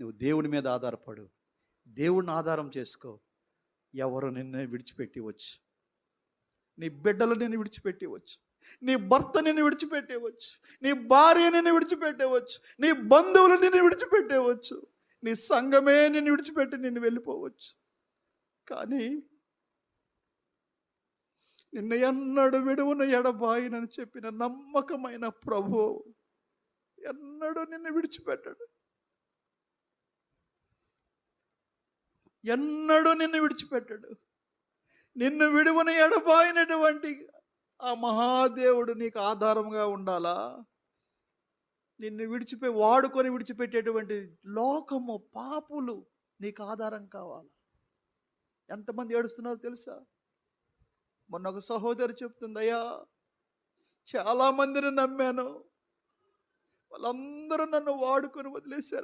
నువ్వు దేవుని మీద ఆధారపడు, దేవుణ్ణి ఆధారం చేసుకో. ఎవరు నిన్ను విడిచిపెట్టవచ్చు? నీ బిడ్డలు నిన్ను విడిచిపెట్టవచ్చు, నీ భర్త నిన్ను విడిచిపెట్టవచ్చు, నీ భార్య నిన్ను విడిచిపెట్టవచ్చు, నీ బంధువులు నిన్ను విడిచిపెట్టవచ్చు, నీ సంఘమే నిన్ను విడిచిపెట్టి నిన్ను వెళ్ళిపోవచ్చు. కానీ నిన్ను ఎన్నడు విడువను ఎడబాయినని చెప్పిన నమ్మకమైన ప్రభువు ఎన్నడూ నిన్ను విడిచిపెట్టడు. ఎన్నడూ నిన్ను విడిచిపెట్టడు. నిన్ను విడువను ఎడబాయినటువంటి ఆ మహాదేవుడు నీకు ఆధారంగా ఉండాలా? నిన్ను వాడుకొని విడిచిపెట్టేటువంటి లోకము, పాపులు నీకు ఆధారం కావాలా? ఎంతమంది ఏడుస్తున్నారో తెలుసా? మొన్న ఒక సహోదరి చెప్తుంది, అయ్యా చాలా మందిని నమ్మాను, వాళ్ళందరూ నన్ను వాడుకొని వదిలేశారు.